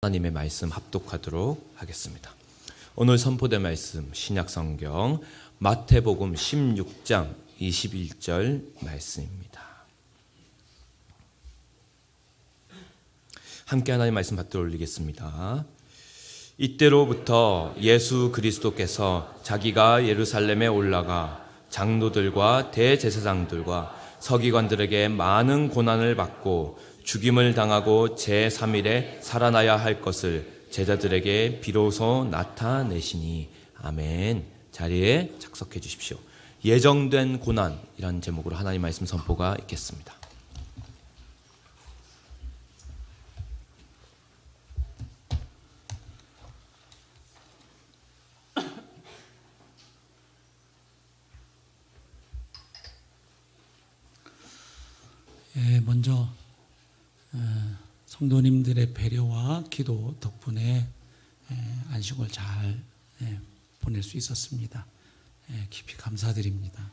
하나님의 말씀 합독하도록 하겠습니다. 오늘 선포된 말씀 신약성경 마태복음 16장 21절 말씀입니다. 함께 하나님의 말씀 받들어 올리겠습니다. 이때로부터 예수 그리스도께서 자기가 예루살렘에 올라가 장로들과 대제사장들과 서기관들에게 많은 고난을 받고 죽임을 당하고 제3일에 살아나야 할 것을 제자들에게 비로소 나타내시니. 아멘. 자리에 착석해 주십시오. 예정된 고난이라는 제목으로 하나님 말씀 선포가 있겠습니다. 먼저 성도님들의 배려와 기도 덕분에 안식을 잘 보낼 수 있었습니다. 깊이 감사드립니다.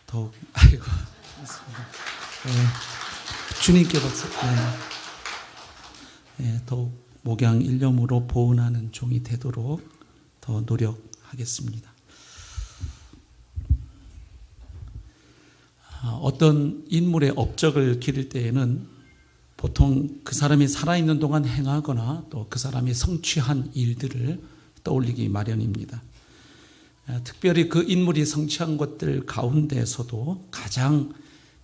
더욱 주님께 박수. 더욱 목양 일념으로 보은하는 종이 되도록 더 노력하겠습니다. 어떤 인물의 업적을 기릴 때에는 보통 그 사람이 살아있는 동안 행하거나 또 그 사람이 성취한 일들을 떠올리기 마련입니다. 특별히 그 인물이 성취한 것들 가운데서도 가장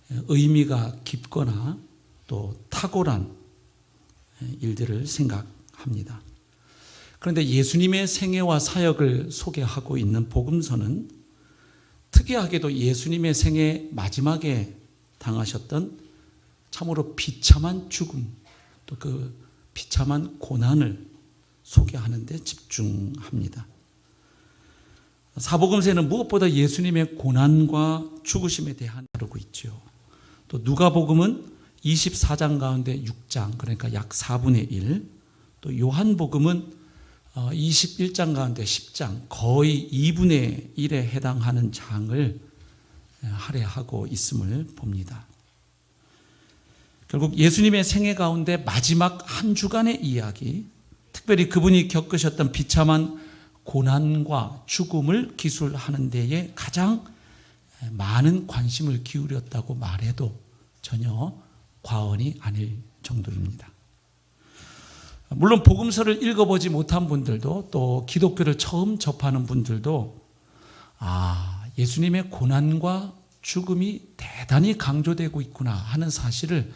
의미가 깊거나 또 탁월한 일들을 생각합니다. 그런데 예수님의 생애와 사역을 소개하고 있는 복음서는 특이하게도 예수님의 생애 마지막에 당하셨던 참으로 비참한 죽음, 또 그 비참한 고난을 소개하는 데 집중합니다. 사복음서에는 무엇보다 예수님의 고난과 죽으심에 대한 다루고 있죠. 또 누가복음은 24장 가운데 6장, 그러니까 약 4분의 1, 또 요한복음은 21장 가운데 10장, 거의 2분의 1에 해당하는 장을 할애하고 있음을 봅니다. 결국 예수님의 생애 가운데 마지막 한 주간의 이야기, 특별히 그분이 겪으셨던 비참한 고난과 죽음을 기술하는 데에 가장 많은 관심을 기울였다고 말해도 전혀 과언이 아닐 정도입니다. 물론 복음서를 읽어보지 못한 분들도 또 기독교를 처음 접하는 분들도 예수님의 고난과 죽음이 대단히 강조되고 있구나 하는 사실을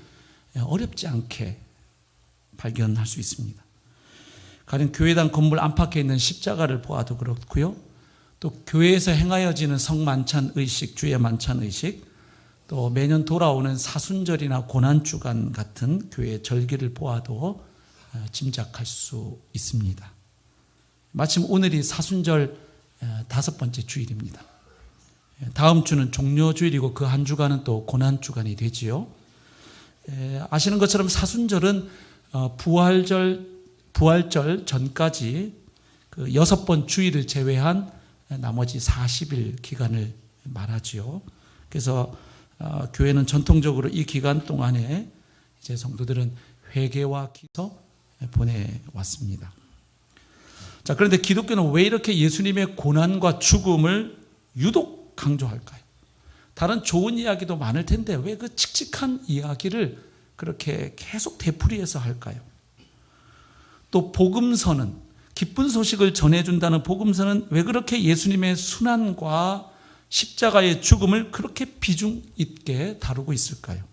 어렵지 않게 발견할 수 있습니다. 가령 교회당 건물 안팎에 있는 십자가를 보아도 그렇고요. 또 교회에서 행하여지는 성만찬 의식, 주의 만찬 의식, 또 매년 돌아오는 사순절이나 고난주간 같은 교회의 절기를 보아도 짐작할 수 있습니다. 마침 오늘이 사순절 5번째 주일입니다. 다음 주는 종료주일이고 그 한 주간은 또 고난주간이 되지요. 아시는 것처럼 사순절은 부활절 전까지 그 6번 주일을 제외한 나머지 40일 기간을 말하지요. 그래서 교회는 전통적으로 이 기간 동안에 이제 성도들은 회개와 기도 보내왔습니다. 자, 그런데 기독교는 왜 이렇게 예수님의 고난과 죽음을 유독 강조할까요? 다른 좋은 이야기도 많을 텐데 왜 그 칙칙한 이야기를 그렇게 계속 되풀이해서 할까요? 또 복음서는, 기쁜 소식을 전해준다는 복음서는 왜 그렇게 예수님의 순환과 십자가의 죽음을 그렇게 비중 있게 다루고 있을까요?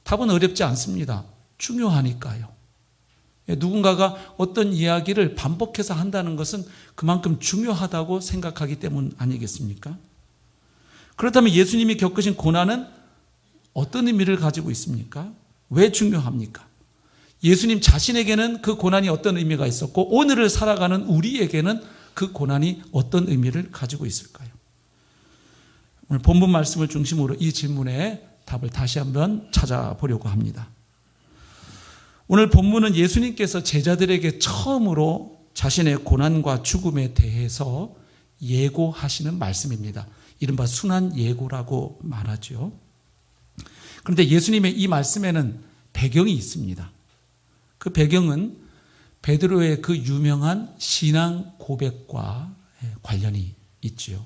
답은 어렵지 않습니다. 중요하니까요. 누군가가 어떤 이야기를 반복해서 한다는 것은 그만큼 중요하다고 생각하기 때문 아니겠습니까? 그렇다면 예수님이 겪으신 고난은 어떤 의미를 가지고 있습니까? 왜 중요합니까? 예수님 자신에게는 그 고난이 어떤 의미가 있었고 오늘을 살아가는 우리에게는 그 고난이 어떤 의미를 가지고 있을까요? 오늘 본문 말씀을 중심으로 이 질문에 답을 다시 한번 찾아보려고 합니다. 오늘 본문은 예수님께서 제자들에게 처음으로 자신의 고난과 죽음에 대해서 예고하시는 말씀입니다. 이른바 순환 예고라고 말하죠. 그런데 예수님의 이 말씀에는 배경이 있습니다. 그 배경은 베드로의 그 유명한 신앙 고백과 관련이 있지요.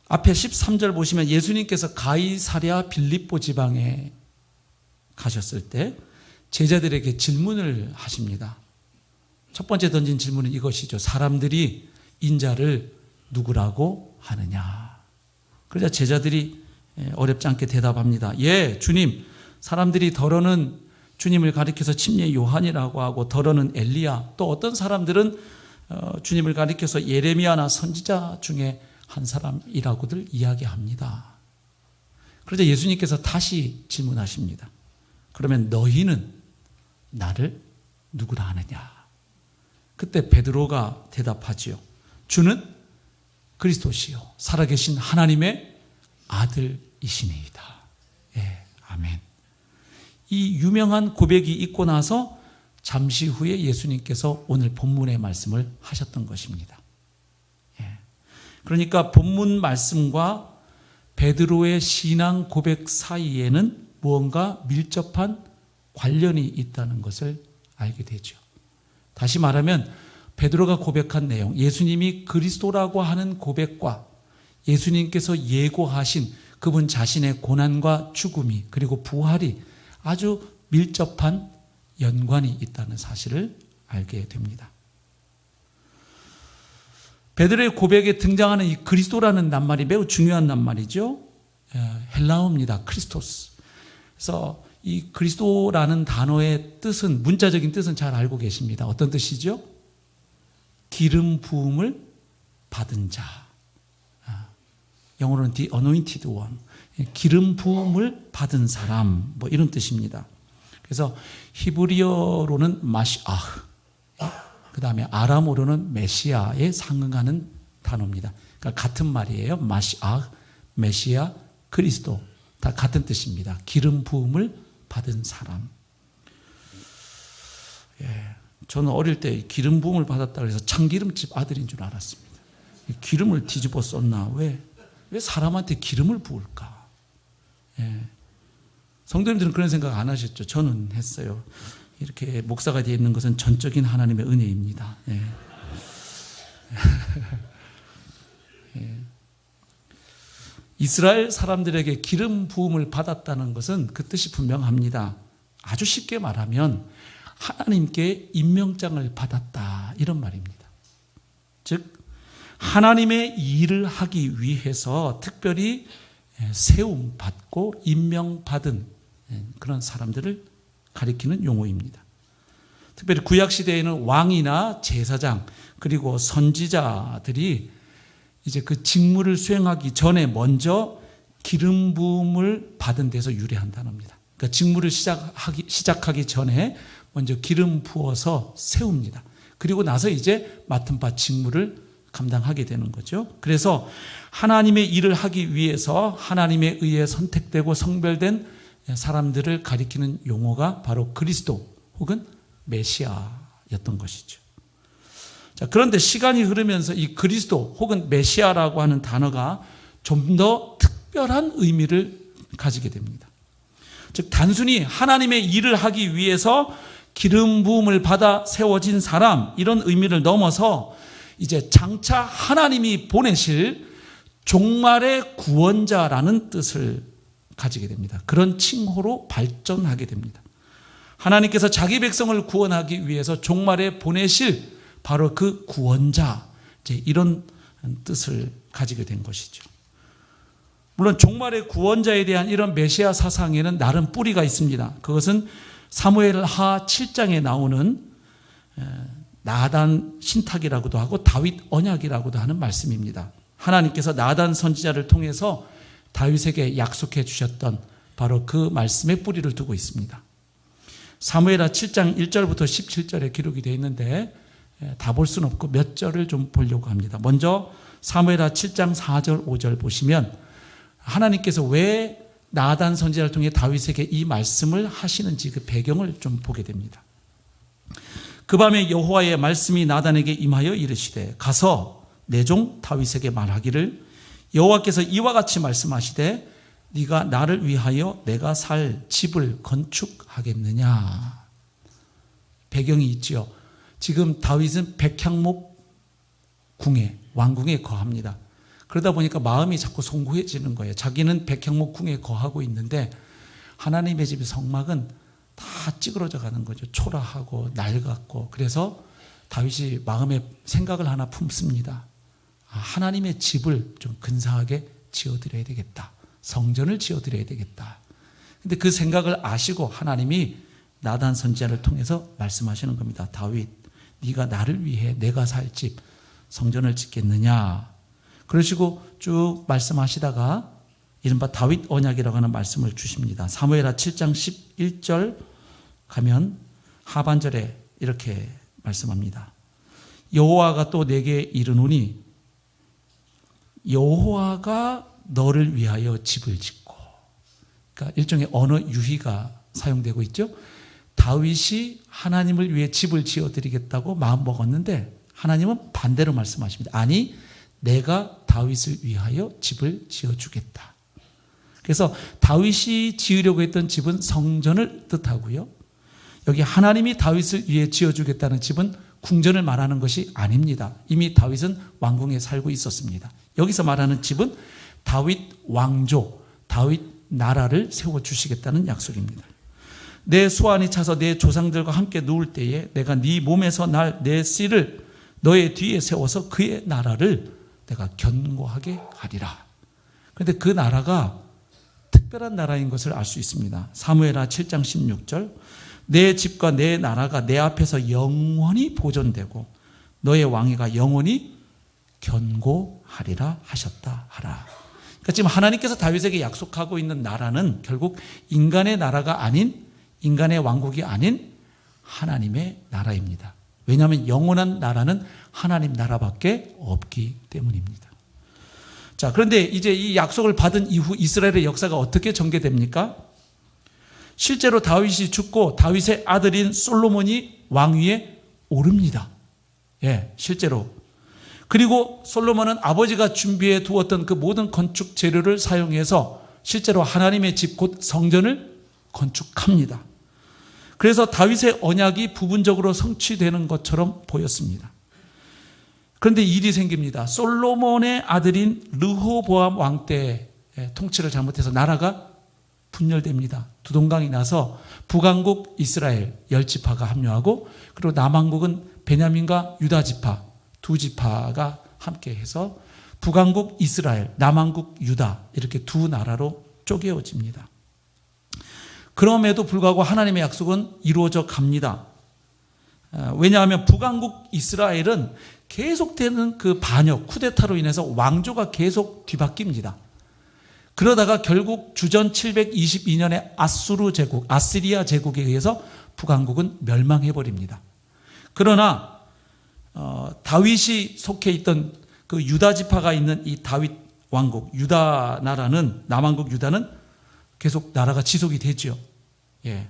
앞에 13절 보시면 예수님께서 가이사랴 빌립보 지방에 가셨을 때 제자들에게 질문을 하십니다. 첫 번째 던진 질문은 이것이죠. 사람들이 인자를 누구라고 하느냐. 그러자 제자들이 어렵지 않게 대답합니다. 예, 주님. 사람들이 더러는 주님을 가리켜서 침례 요한이라고 하고 더러는 엘리야, 또 어떤 사람들은 주님을 가리켜서 예레미야나 선지자 중에 한 사람이라고들 이야기합니다. 그러자 예수님께서 다시 질문하십니다. 그러면 너희는 나를 누구라 하느냐? 그때 베드로가 대답하지요. 주는 그리스도시요 살아계신 하나님의 아들이시니이다. 예, 아멘. 이 유명한 고백이 있고 나서 잠시 후에 예수님께서 오늘 본문의 말씀을 하셨던 것입니다. 예. 그러니까 본문 말씀과 베드로의 신앙 고백 사이에는 무언가 밀접한 관련이 있다는 것을 알게 되죠. 다시 말하면 베드로가 고백한 내용, 예수님이 그리스도라고 하는 고백과 예수님께서 예고하신 그분 자신의 고난과 죽음이 그리고 부활이 아주 밀접한 연관이 있다는 사실을 알게 됩니다. 베드로의 고백에 등장하는 이 그리스도라는 낱말이 매우 중요한 낱말이죠. 헬라어입니다. 크리스토스. 그래서 이 그리스도라는 단어의 뜻은, 문자적인 뜻은 잘 알고 계십니다. 어떤 뜻이죠? 기름 부음을 받은 자. 영어로는 the anointed one. 기름 부음을 받은 사람, 뭐 이런 뜻입니다. 그래서 히브리어로는 마시아흐, 그 다음에 아람어로는 메시아에 상응하는 단어입니다. 그러니까 같은 말이에요. 마시아흐, 메시아, 그리스도 다 같은 뜻입니다. 기름 부음을 받은 사람. 예, 저는 어릴 때 기름 부음을 받았다 그래서 참기름집 아들인 줄 알았습니다. 기름을 뒤집어 썼나? 왜 사람한테 기름을 부을까? 예. 성도님들은 그런 생각 안 하셨죠? 저는 했어요. 이렇게 목사가 되어 있는 것은 전적인 하나님의 은혜입니다. 예. 예. 이스라엘 사람들에게 기름 부음을 받았다는 것은 그 뜻이 분명합니다. 아주 쉽게 말하면 하나님께 임명장을 받았다, 이런 말입니다. 즉 하나님의 일을 하기 위해서 특별히 세움받고 임명받은 그런 사람들을 가리키는 용어입니다. 특별히 구약시대에는 왕이나 제사장 그리고 선지자들이 이제 그 직무를 수행하기 전에 먼저 기름 부음을 받은 데서 유래한 단어입니다. 그러니까 직무를 시작하기 전에 먼저 기름 부어서 세웁니다. 그리고 나서 이제 맡은 바 직무를 감당하게 되는 거죠. 그래서 하나님의 일을 하기 위해서 하나님에 의해 선택되고 성별된 사람들을 가리키는 용어가 바로 그리스도 혹은 메시아였던 것이죠. 자, 그런데 시간이 흐르면서 이 그리스도 혹은 메시아라고 하는 단어가 좀 더 특별한 의미를 가지게 됩니다. 즉 단순히 하나님의 일을 하기 위해서 기름 부음을 받아 세워진 사람, 이런 의미를 넘어서 이제 장차 하나님이 보내실 종말의 구원자라는 뜻을 가지게 됩니다. 그런 칭호로 발전하게 됩니다. 하나님께서 자기 백성을 구원하기 위해서 종말에 보내실 바로 그 구원자, 이제 이런 뜻을 가지게 된 것이죠. 물론 종말의 구원자에 대한 이런 메시아 사상에는 나름 뿌리가 있습니다. 그것은 사무엘하 7장에 나오는 나단 신탁이라고도 하고 다윗 언약이라고도 하는 말씀입니다. 하나님께서 나단 선지자를 통해서 다윗에게 약속해 주셨던 바로 그 말씀의 뿌리를 두고 있습니다. 사무엘하 7장 1절부터 17절에 기록이 되어 있는데 다 볼 수는 없고 몇 절을 좀 보려고 합니다. 먼저 사무엘하 7장 4절 5절 보시면 하나님께서 왜 나단 선지자를 통해 다윗에게 이 말씀을 하시는지 그 배경을 좀 보게 됩니다. 그 밤에 여호와의 말씀이 나단에게 임하여 이르시되 가서 내 종 다윗에게 말하기를 여호와께서 이와 같이 말씀하시되 네가 나를 위하여 내가 살 집을 건축하겠느냐. 배경이 있지요. 지금 다윗은 백향목 궁에, 왕궁에 거합니다. 그러다 보니까 마음이 자꾸 송구해지는 거예요. 자기는 백향목 궁에 거하고 있는데 하나님의 집 성막은 다 찌그러져 가는 거죠. 초라하고 낡았고. 그래서 다윗이 마음에 생각을 하나 품습니다. 하나님의 집을 좀 근사하게 지어드려야 되겠다. 성전을 지어드려야 되겠다. 근데 그 생각을 아시고 하나님이 나단 선지자를 통해서 말씀하시는 겁니다. 다윗, 네가 나를 위해 내가 살 집, 성전을 짓겠느냐. 그러시고 쭉 말씀하시다가 이른바 다윗 언약이라고 하는 말씀을 주십니다. 사무엘하 7장 11절 가면 하반절에 이렇게 말씀합니다. 여호와가 또 내게 이르노니 여호와가 너를 위하여 집을 짓고, 그러니까 일종의 언어 유희가 사용되고 있죠. 다윗이 하나님을 위해 집을 지어드리겠다고 마음먹었는데 하나님은 반대로 말씀하십니다. 아니, 내가 다윗을 위하여 집을 지어주겠다. 그래서 다윗이 지으려고 했던 집은 성전을 뜻하고요. 여기 하나님이 다윗을 위해 지어주겠다는 집은 궁전을 말하는 것이 아닙니다. 이미 다윗은 왕궁에 살고 있었습니다. 여기서 말하는 집은 다윗 왕조, 다윗 나라를 세워주시겠다는 약속입니다. 내 수완이 차서 내 조상들과 함께 누울 때에 내가 네 몸에서 날 내 씨를 너의 뒤에 세워서 그의 나라를 내가 견고하게 하리라. 그런데 그 나라가 특별한 나라인 것을 알 수 있습니다. 사무엘하 7장 16절 내 집과 내 나라가 내 앞에서 영원히 보존되고 너의 왕위가 영원히 견고하리라 하셨다 하라. 그러니까 지금 하나님께서 다윗에게 약속하고 있는 나라는 결국 인간의 나라가 아닌, 인간의 왕국이 아닌 하나님의 나라입니다. 왜냐하면 영원한 나라는 하나님 나라밖에 없기 때문입니다. 자, 그런데 이제 이 약속을 받은 이후 이스라엘의 역사가 어떻게 전개됩니까? 실제로 다윗이 죽고 다윗의 아들인 솔로몬이 왕위에 오릅니다. 예, 실제로. 그리고 솔로몬은 아버지가 준비해 두었던 그 모든 건축 재료를 사용해서 실제로 하나님의 집 곧 성전을 건축합니다. 그래서 다윗의 언약이 부분적으로 성취되는 것처럼 보였습니다. 그런데 일이 생깁니다. 솔로몬의 아들인 르호보암 왕 때 통치를 잘못해서 나라가 분열됩니다. 두동강이 나서 북왕국 이스라엘 10지파가 합류하고 그리고 남왕국은 베냐민과 유다 지파 두 지파가 함께해서 북왕국 이스라엘, 남왕국 유다 이렇게 두 나라로 쪼개어집니다. 그럼에도 불구하고 하나님의 약속은 이루어져 갑니다. 왜냐하면 북왕국 이스라엘은 계속되는 그 반역, 쿠데타로 인해서 왕조가 계속 뒤바뀝니다. 그러다가 결국 주전 722년에 아수르 제국, 아시리아 제국에 의해서 북왕국은 멸망해버립니다. 그러나 다윗이 속해 있던 그 유다 지파가 있는 이 다윗 왕국, 유다 나라는, 남왕국 유다는 계속 나라가 지속이 되죠. 예.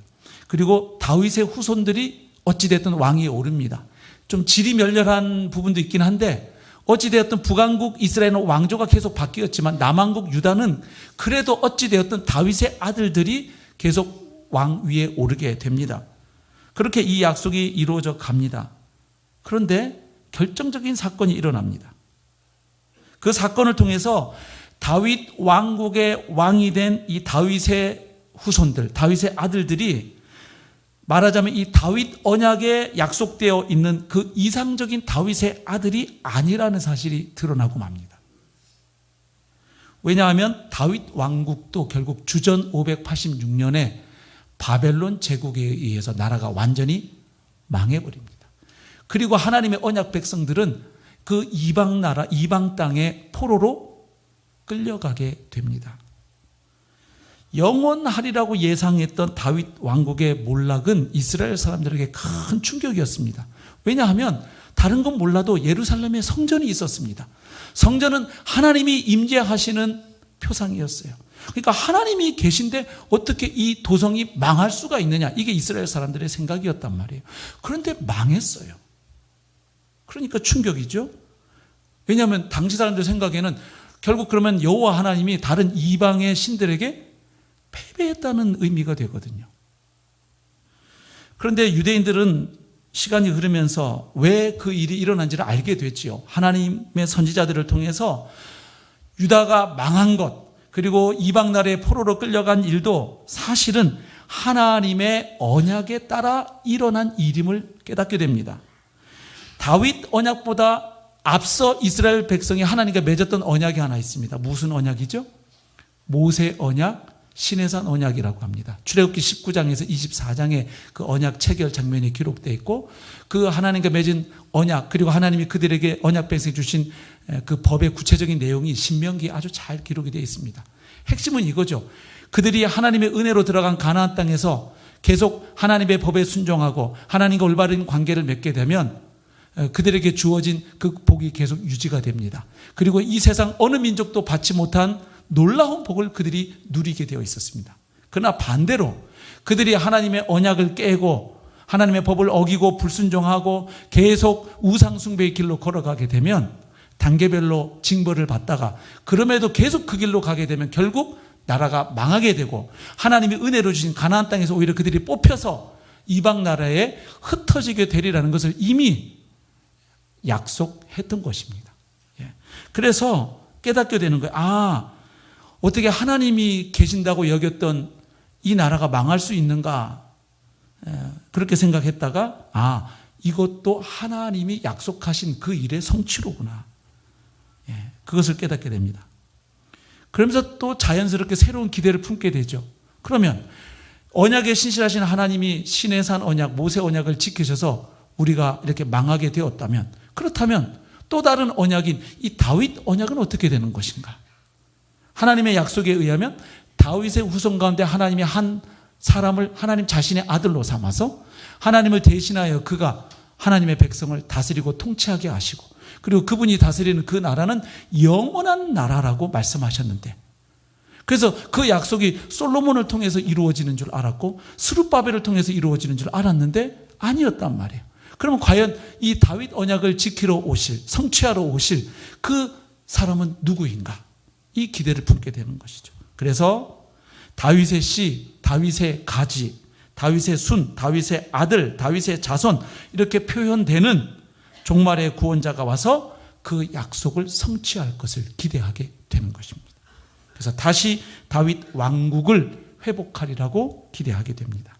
그리고 다윗의 후손들이 어찌됐든 왕위에 오릅니다. 좀 질이 멸렬한 부분도 있긴 한데 어찌되었든 북왕국 이스라엘은 왕조가 계속 바뀌었지만 남왕국 유다는 그래도 어찌되었든 다윗의 아들들이 계속 왕위에 오르게 됩니다. 그렇게 이 약속이 이루어져 갑니다. 그런데 결정적인 사건이 일어납니다. 그 사건을 통해서 다윗 왕국의 왕이 된 이 다윗의 후손들, 다윗의 아들들이 말하자면 이 다윗 언약에 약속되어 있는 그 이상적인 다윗의 아들이 아니라는 사실이 드러나고 맙니다. 왜냐하면 다윗 왕국도 결국 주전 586년에 바벨론 제국에 의해서 나라가 완전히 망해버립니다. 그리고 하나님의 언약 백성들은 그 이방 나라, 이방 땅의 포로로 끌려가게 됩니다. 영원하리라고 예상했던 다윗 왕국의 몰락은 이스라엘 사람들에게 큰 충격이었습니다. 왜냐하면 다른 건 몰라도 예루살렘에 성전이 있었습니다. 성전은 하나님이 임재하시는 표상이었어요. 그러니까 하나님이 계신데 어떻게 이 도성이 망할 수가 있느냐, 이게 이스라엘 사람들의 생각이었단 말이에요. 그런데 망했어요. 그러니까 충격이죠. 왜냐하면 당시 사람들 생각에는 결국 그러면 여호와 하나님이 다른 이방의 신들에게 패배했다는 의미가 되거든요. 그런데 유대인들은 시간이 흐르면서 왜 그 일이 일어난지를 알게 됐지요. 하나님의 선지자들을 통해서 유다가 망한 것, 그리고 이방 나라의 포로로 끌려간 일도 사실은 하나님의 언약에 따라 일어난 일임을 깨닫게 됩니다. 다윗 언약보다 앞서 이스라엘 백성이 하나님과 맺었던 언약이 하나 있습니다. 무슨 언약이죠? 모세 언약, 시내산 언약이라고 합니다. 출애굽기 19장에서 24장에 그 언약 체결 장면이 기록되어 있고, 그 하나님과 맺은 언약, 그리고 하나님이 그들에게 언약 백성에 주신 그 법의 구체적인 내용이 신명기에 아주 잘 기록이 되어 있습니다. 핵심은 이거죠. 그들이 하나님의 은혜로 들어간 가나안 땅에서 계속 하나님의 법에 순종하고 하나님과 올바른 관계를 맺게 되면 그들에게 주어진 그 복이 계속 유지가 됩니다. 그리고 이 세상 어느 민족도 받지 못한 놀라운 복을 그들이 누리게 되어 있었습니다. 그러나 반대로 그들이 하나님의 언약을 깨고 하나님의 법을 어기고 불순종하고 계속 우상숭배의 길로 걸어가게 되면 단계별로 징벌을 받다가, 그럼에도 계속 그 길로 가게 되면 결국 나라가 망하게 되고, 하나님이 은혜로 주신 가나안 땅에서 오히려 그들이 뽑혀서 이방 나라에 흩어지게 되리라는 것을 이미 약속했던 것입니다. 그래서 깨닫게 되는 거예요. 어떻게 하나님이 계신다고 여겼던 이 나라가 망할 수 있는가, 그렇게 생각했다가 이것도 하나님이 약속하신 그 일의 성취로구나, 그것을 깨닫게 됩니다. 그러면서 또 자연스럽게 새로운 기대를 품게 되죠. 그러면 언약에 신실하신 하나님이 시내산 언약, 모세 언약을 지키셔서 우리가 이렇게 망하게 되었다면, 그렇다면 또 다른 언약인 이 다윗 언약은 어떻게 되는 것인가? 하나님의 약속에 의하면 다윗의 후손 가운데 하나님이 한 사람을 하나님 자신의 아들로 삼아서 하나님을 대신하여 그가 하나님의 백성을 다스리고 통치하게 하시고, 그리고 그분이 다스리는 그 나라는 영원한 나라라고 말씀하셨는데, 그래서 그 약속이 솔로몬을 통해서 이루어지는 줄 알았고 스룹바벨을 통해서 이루어지는 줄 알았는데 아니었단 말이에요. 그러면 과연 이 다윗 언약을 지키러 오실, 성취하러 오실 그 사람은 누구인가? 이 기대를 품게 되는 것이죠. 그래서 다윗의 씨, 다윗의 가지, 다윗의 순, 다윗의 아들, 다윗의 자손, 이렇게 표현되는 종말의 구원자가 와서 그 약속을 성취할 것을 기대하게 되는 것입니다. 그래서 다시 다윗 왕국을 회복하리라고 기대하게 됩니다.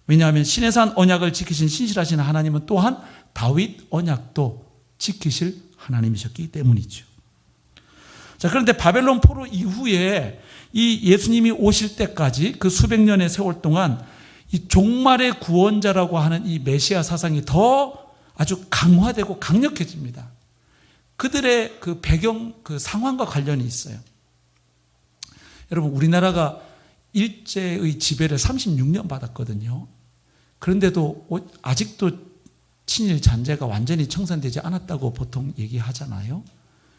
왜냐하면 시내산 언약을 지키신 신실하신 하나님은 또한 다윗 언약도 지키실 하나님이셨기 때문이죠. 자, 그런데 바벨론 포로 이후에 이 예수님이 오실 때까지 그 수백 년의 세월 동안 이 종말의 구원자라고 하는 이 메시아 사상이 더 아주 강화되고 강력해집니다. 그들의 그 배경, 그 상황과 관련이 있어요. 여러분, 우리나라가 일제의 지배를 36년 받았거든요. 그런데도 아직도 친일 잔재가 완전히 청산되지 않았다고 보통 얘기하잖아요.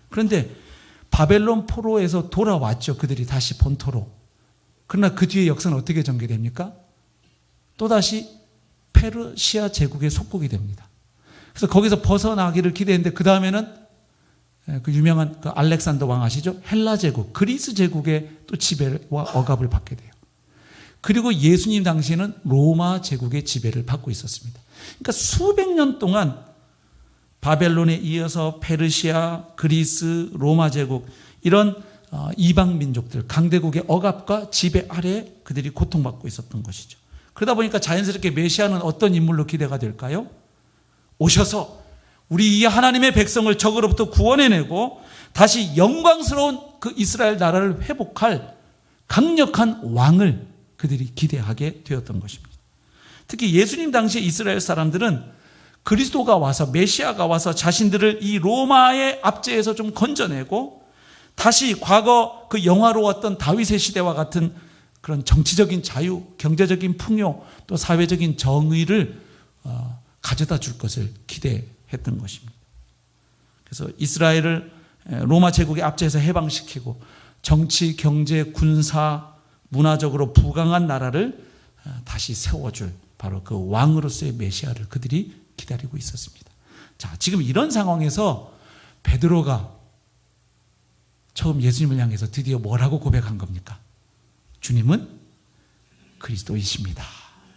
그런데 바벨론 포로에서 돌아왔죠. 그들이 다시 본토로. 그러나 그 뒤에 역사는 어떻게 전개됩니까? 또다시 페르시아 제국의 속국이 됩니다. 그래서 거기서 벗어나기를 기대했는데 그 다음에는 그 유명한 그 알렉산더 왕 아시죠? 헬라 제국, 그리스 제국의 또 지배와 억압을 받게 돼요. 그리고 예수님 당시에는 로마 제국의 지배를 받고 있었습니다. 그러니까 수백 년 동안 바벨론에 이어서 페르시아, 그리스, 로마 제국, 이런 이방 민족들, 강대국의 억압과 지배 아래 그들이 고통받고 있었던 것이죠. 그러다 보니까 자연스럽게 메시아는 어떤 인물로 기대가 될까요? 오셔서 우리 이 하나님의 백성을 적으로부터 구원해내고 다시 영광스러운 그 이스라엘 나라를 회복할 강력한 왕을 그들이 기대하게 되었던 것입니다. 특히 예수님 당시에 이스라엘 사람들은 그리스도가 와서, 메시아가 와서 자신들을 이 로마의 압제에서 좀 건져내고 다시 과거 그 영화로웠던 다윗의 시대와 같은 그런 정치적인 자유, 경제적인 풍요, 또 사회적인 정의를 가져다 줄 것을 기대했던 것입니다. 그래서 이스라엘을 로마 제국의 압제에서 해방시키고 정치, 경제, 군사, 문화적으로 부강한 나라를 다시 세워줄 바로 그 왕으로서의 메시아를 그들이 기다리고 있었습니다. 자, 지금 이런 상황에서 베드로가 처음 예수님을 향해서 드디어 뭐라고 고백한 겁니까? 주님은 그리스도이십니다.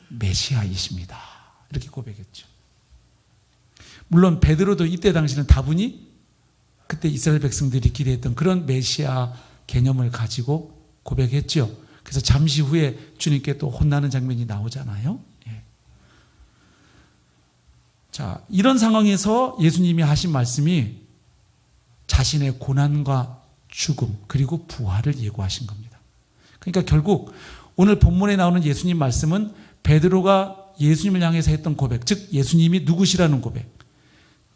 메시아이십니다. 이렇게 고백했죠. 물론 베드로도 이때 당시는 다분히 그때 이스라엘 백성들이 기대했던 그런 메시아 개념을 가지고 고백했죠. 그래서 잠시 후에 주님께 또 혼나는 장면이 나오잖아요. 예. 자, 이런 상황에서 예수님이 하신 말씀이 자신의 고난과 죽음 그리고 부활을 예고하신 겁니다. 그러니까 결국 오늘 본문에 나오는 예수님 말씀은 베드로가 예수님을 향해서 했던 고백, 즉 예수님이 누구시라는 고백,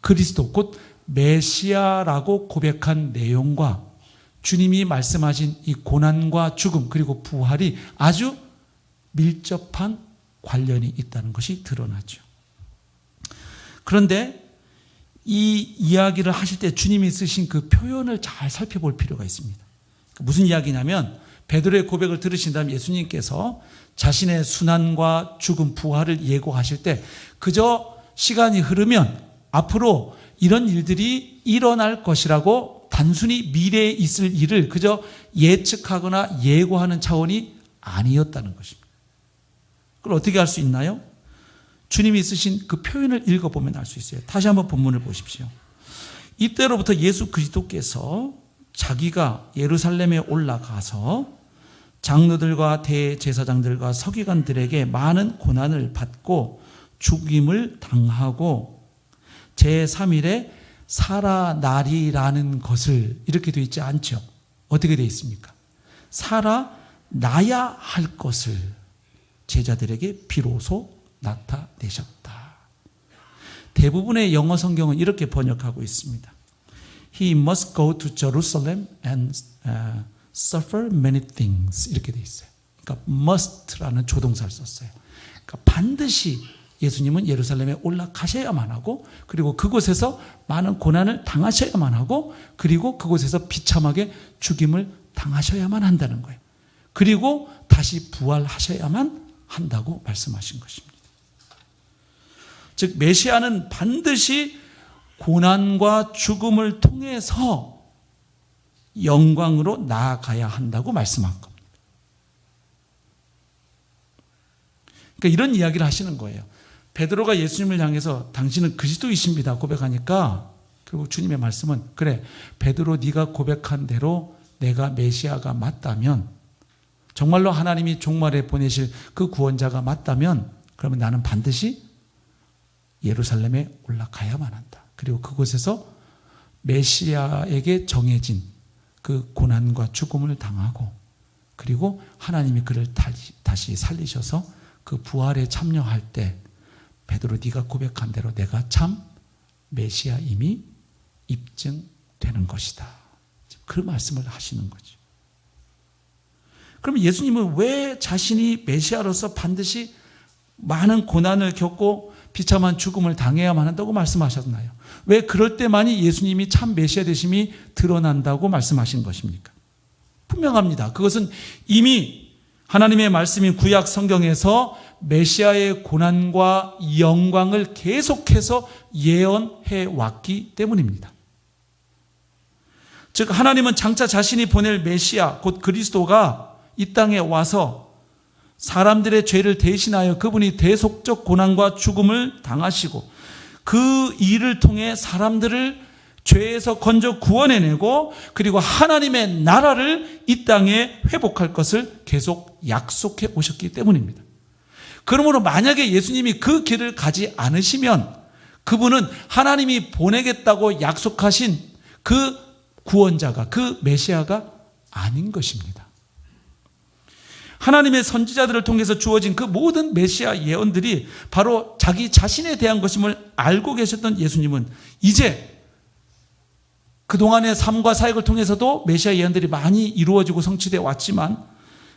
그리스도 곧 메시아라고 고백한 내용과 주님이 말씀하신 이 고난과 죽음 그리고 부활이 아주 밀접한 관련이 있다는 것이 드러나죠. 그런데 이 이야기를 하실 때 주님이 쓰신 그 표현을 잘 살펴볼 필요가 있습니다. 무슨 이야기냐면 베드로의 고백을 들으신 다음 예수님께서 자신의 순환과 죽음, 부활을 예고하실 때 그저 시간이 흐르면 앞으로 이런 일들이 일어날 것이라고 단순히 미래에 있을 일을 그저 예측하거나 예고하는 차원이 아니었다는 것입니다. 그걸 어떻게 알 수 있나요? 주님이 쓰신 그 표현을 읽어보면 알 수 있어요. 다시 한번 본문을 보십시오. 이때로부터 예수 그리스도께서 자기가 예루살렘에 올라가서 장로들과 대제사장들과 서기관들에게 많은 고난을 받고 죽임을 당하고 제3일에 살아나리라는 것을 이렇게 되어 있지 않죠. 어떻게 되어 있습니까? 살아나야 할 것을 제자들에게 비로소 나타내셨다. 대부분의 영어 성경은 이렇게 번역하고 있습니다. He must go to Jerusalem and suffer many things. 이렇게 되어 있어요. 그러니까 must라는 조동사를 썼어요. 그러니까 반드시 예수님은 예루살렘에 올라가셔야만 하고 그리고 그곳에서 많은 고난을 당하셔야만 하고 그리고 그곳에서 비참하게 죽임을 당하셔야만 한다는 거예요. 그리고 다시 부활하셔야만 한다고 말씀하신 것입니다. 즉 메시아는 반드시 고난과 죽음을 통해서 영광으로 나아가야 한다고 말씀한 겁니다. 그러니까 이런 이야기를 하시는 거예요. 베드로가 예수님을 향해서 당신은 그리스도이십니다 고백하니까 결국 주님의 말씀은 그래 베드로 네가 고백한 대로 내가 메시아가 맞다면 정말로 하나님이 종말에 보내실 그 구원자가 맞다면 그러면 나는 반드시 예루살렘에 올라가야만 한다. 그리고 그곳에서 메시아에게 정해진 그 고난과 죽음을 당하고 그리고 하나님이 그를 다시 살리셔서 그 부활에 참여할 때 베드로 네가 고백한 대로 내가 참 메시아임이 입증되는 것이다. 그 말씀을 하시는 거죠. 그럼 예수님은 왜 자신이 메시아로서 반드시 많은 고난을 겪고 비참한 죽음을 당해야만 한다고 말씀하셨나요? 왜 그럴 때만이 예수님이 참 메시아 되심이 드러난다고 말씀하신 것입니까? 분명합니다. 그것은 이미 하나님의 말씀인 구약 성경에서 메시아의 고난과 영광을 계속해서 예언해 왔기 때문입니다. 즉 하나님은 장차 자신이 보낼 메시아 곧 그리스도가 이 땅에 와서 사람들의 죄를 대신하여 그분이 대속적 고난과 죽음을 당하시고 그 일을 통해 사람들을 죄에서 건져 구원해내고 그리고 하나님의 나라를 이 땅에 회복할 것을 계속 약속해 오셨기 때문입니다. 그러므로 만약에 예수님이 그 길을 가지 않으시면 그분은 하나님이 보내겠다고 약속하신 그 구원자가 그 메시아가 아닌 것입니다. 하나님의 선지자들을 통해서 주어진 그 모든 메시아 예언들이 바로 자기 자신에 대한 것임을 알고 계셨던 예수님은 이제 그동안의 삶과 사역을 통해서도 메시아 예언들이 많이 이루어지고 성취되어 왔지만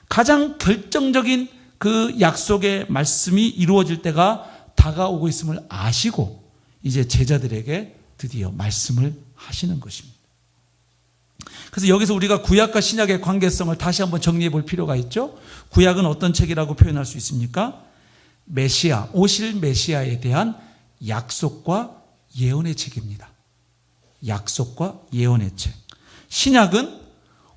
가장 결정적인 그 약속의 말씀이 이루어질 때가 다가오고 있음을 아시고 이제 제자들에게 드디어 말씀을 하시는 것입니다. 그래서 여기서 우리가 구약과 신약의 관계성을 다시 한번 정리해 볼 필요가 있죠. 구약은 어떤 책이라고 표현할 수 있습니까? 메시아, 오실 메시아에 대한 약속과 예언의 책입니다. 약속과 예언의 책. 신약은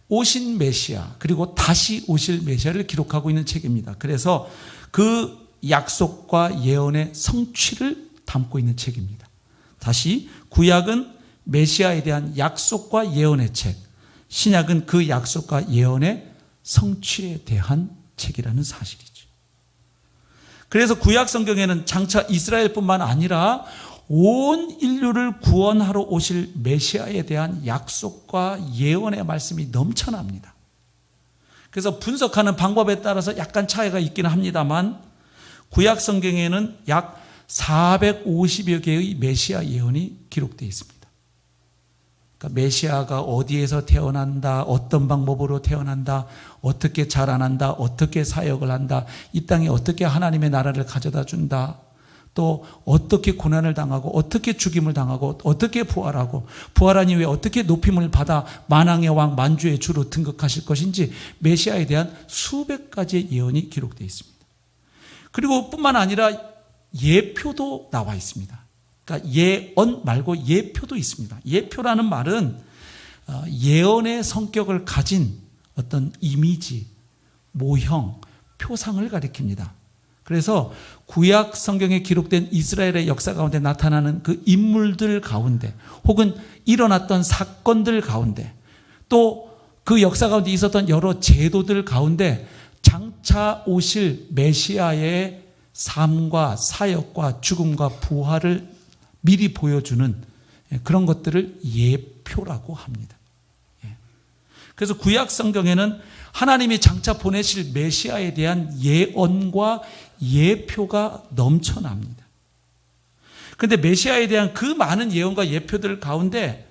오신 메시아 그리고 다시 오실 메시아를 기록하고 있는 책입니다. 그래서 그 약속과 예언의 성취를 담고 있는 책입니다. 다시 구약은 메시아에 대한 약속과 예언의 책, 신약은 그 약속과 예언의 성취에 대한 책이라는 사실이죠. 그래서 구약 성경에는 장차 이스라엘뿐만 아니라 온 인류를 구원하러 오실 메시아에 대한 약속과 예언의 말씀이 넘쳐납니다. 그래서 분석하는 방법에 따라서 약간 차이가 있기는 합니다만 구약 성경에는 약 450여 개의 메시아 예언이 기록되어 있습니다. 그러니까 메시아가 어디에서 태어난다, 어떤 방법으로 태어난다, 어떻게 자라난다, 어떻게 사역을 한다, 이 땅에 어떻게 하나님의 나라를 가져다 준다, 또 어떻게 고난을 당하고 어떻게 죽임을 당하고 어떻게 부활하고 부활한 이후에 어떻게 높임을 받아 만왕의 왕 만주의 주로 등극하실 것인지 메시아에 대한 수백 가지의 예언이 기록되어 있습니다. 그리고 뿐만 아니라 예표도 나와 있습니다. 그러니까 예언 말고 예표도 있습니다. 예표라는 말은 예언의 성격을 가진 어떤 이미지, 모형, 표상을 가리킵니다. 그래서 구약 성경에 기록된 이스라엘의 역사 가운데 나타나는 그 인물들 가운데 혹은 일어났던 사건들 가운데 또 그 역사 가운데 있었던 여러 제도들 가운데 장차 오실 메시아의 삶과 사역과 죽음과 부활을 미리 보여주는 그런 것들을 예표라고 합니다. 그래서 구약 성경에는 하나님이 장차 보내실 메시아에 대한 예언과 예표가 넘쳐납니다. 그런데 메시아에 대한 그 많은 예언과 예표들 가운데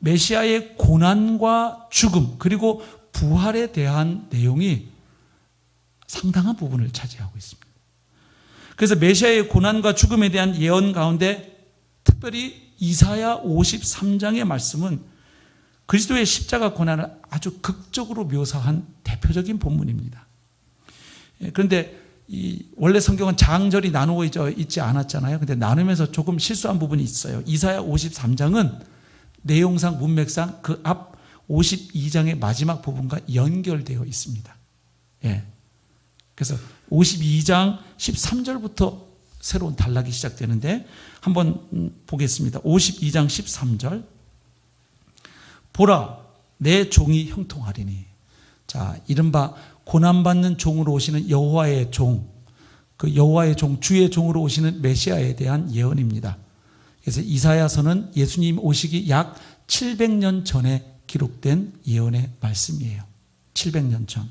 메시아의 고난과 죽음 그리고 부활에 대한 내용이 상당한 부분을 차지하고 있습니다. 그래서 메시아의 고난과 죽음에 대한 예언 가운데 특별히 이사야 53장의 말씀은 그리스도의 십자가 고난을 아주 극적으로 묘사한 대표적인 본문입니다. 그런데 원래 성경은 장절이 나누어져 있지 않았잖아요. 근데 나누면서 조금 실수한 부분이 있어요. 이사야 53장은 내용상 문맥상 그 앞 52장의 마지막 부분과 연결되어 있습니다. 그래서 52장 13절부터 새로운 단락이 시작되는데 한번 보겠습니다. 52장 13절. 보라, 내 종이 형통하리니. 자, 이른바 고난받는 종으로 오시는 여호와의 종, 그 여호와의 종, 주의 종으로 오시는 메시아에 대한 예언입니다. 그래서 이사야서는 예수님 오시기 약 700년 전에 기록된 예언의 말씀이에요. 700년 전.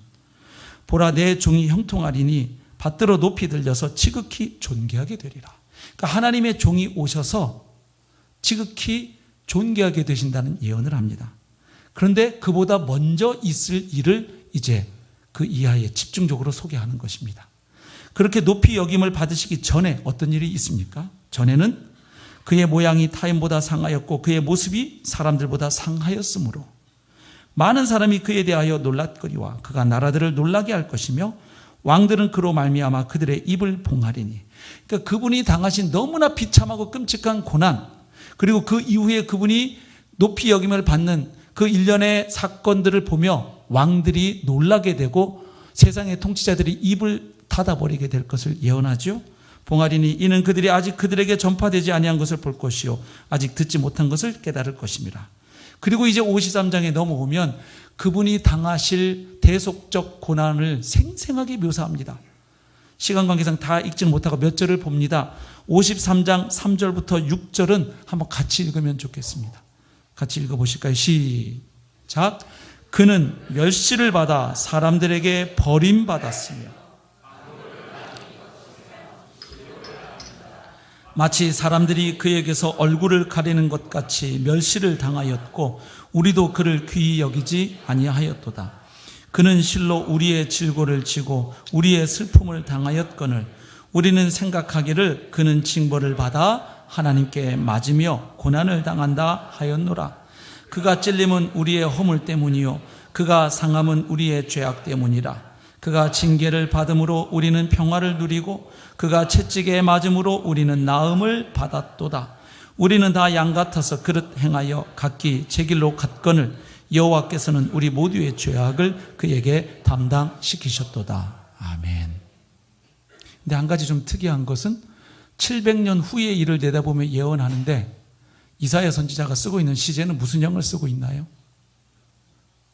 보라, 내 종이 형통하리니 받들어 높이 들려서 지극히 존귀하게 되리라. 그러니까 하나님의 종이 오셔서 지극히 존귀하게 되신다는 예언을 합니다. 그런데 그보다 먼저 있을 일을 이제 그 이하에 집중적으로 소개하는 것입니다. 그렇게 높이 여김을 받으시기 전에 어떤 일이 있습니까? 전에는 그의 모양이 타인보다 상하였고 그의 모습이 사람들보다 상하였으므로 많은 사람이 그에 대하여 놀랐거니와 그가 나라들을 놀라게 할 것이며 왕들은 그로 말미암아 그들의 입을 봉하리니. 그러니까 그분이 당하신 너무나 비참하고 끔찍한 고난 그리고 그 이후에 그분이 높이 여김을 받는 그 일련의 사건들을 보며 왕들이 놀라게 되고 세상의 통치자들이 입을 닫아버리게 될 것을 예언하죠. 봉하리니 이는 그들이 아직 그들에게 전파되지 아니한 것을 볼 것이요 아직 듣지 못한 것을 깨달을 것입니다. 그리고 이제 53장에 넘어오면 그분이 당하실 대속적 고난을 생생하게 묘사합니다. 시간 관계상 다 읽지는 못하고 몇 절을 봅니다. 53장 3절부터 6절은 한번 같이 읽으면 좋겠습니다. 같이 읽어보실까요? 시작. 그는 멸시를 받아 사람들에게 버림받았으며 마치 사람들이 그에게서 얼굴을 가리는 것 같이 멸시를 당하였고 우리도 그를 귀히 여기지 아니하였도다. 그는 실로 우리의 질고를 지고 우리의 슬픔을 당하였거늘 우리는 생각하기를 그는 징벌을 받아 하나님께 맞으며 고난을 당한다 하였노라. 그가 찔림은 우리의 허물 때문이요 그가 상함은 우리의 죄악 때문이라. 그가 징계를 받음으로 우리는 평화를 누리고 그가 채찍에 맞음으로 우리는 나음을 받았도다. 우리는 다 양 같아서 그릇 행하여 각기 제 길로 갔거늘 여호와께서는 우리 모두의 죄악을 그에게 담당시키셨도다. 아멘. 근데 한 가지 좀 특이한 것은 700년 후의 일을 내다보며 예언하는데 이사야 선지자가 쓰고 있는 시제는 무슨 형을 쓰고 있나요?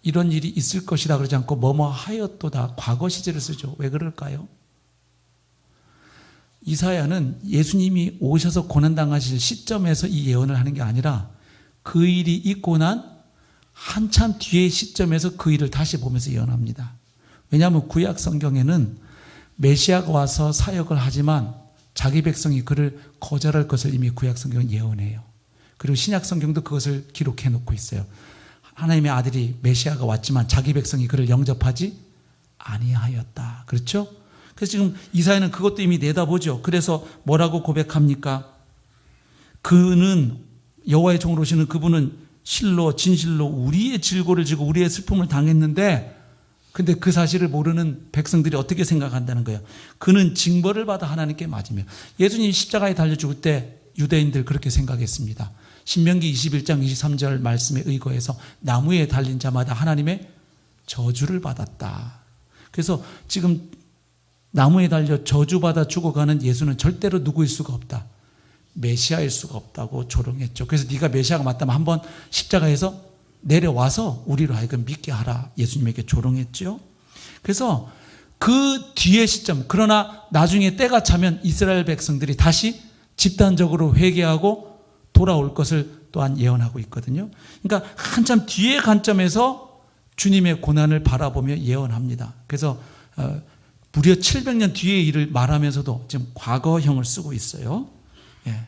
이런 일이 있을 것이다 그러지 않고 뭐뭐 하였도다, 과거 시제를 쓰죠. 왜 그럴까요? 이사야는 예수님이 오셔서 고난당하실 시점에서 이 예언을 하는 게 아니라 그 일이 있고 난 한참 뒤의 시점에서 그 일을 다시 보면서 예언합니다. 왜냐하면 구약 성경에는 메시아가 와서 사역을 하지만 자기 백성이 그를 거절할 것을 이미 구약 성경은 예언해요. 그리고 신약 성경도 그것을 기록해 놓고 있어요. 하나님의 아들이 메시아가 왔지만 자기 백성이 그를 영접하지 아니하였다. 그렇죠? 그래서 지금 이사야는 그것도 이미 내다보죠. 그래서 뭐라고 고백합니까? 그는 여호와의 종으로 오시는 그분은 실로 진실로 우리의 질고를 지고 우리의 슬픔을 당했는데, 근데 그 사실을 모르는 백성들이 어떻게 생각한다는 거예요? 그는 징벌을 받아 하나님께 맞으며. 예수님이 십자가에 달려 죽을 때 유대인들 그렇게 생각했습니다. 신명기 21장 23절 말씀에 의거해서 나무에 달린 자마다 하나님의 저주를 받았다. 그래서 지금 나무에 달려 저주받아 죽어가는 예수는 절대로 누구일 수가 없다. 메시아일 수가 없다고 조롱했죠. 그래서 네가 메시아가 맞다면 한번 십자가에서 내려와서 우리로 하여금 믿게 하라. 예수님에게 조롱했죠. 그래서 그 뒤의 시점, 그러나 나중에 때가 차면 이스라엘 백성들이 다시 집단적으로 회개하고 돌아올 것을 또한 예언하고 있거든요. 그러니까 한참 뒤의 관점에서 주님의 고난을 바라보며 예언합니다. 그래서 무려 700년 뒤의 일을 말하면서도 지금 과거형을 쓰고 있어요. 예.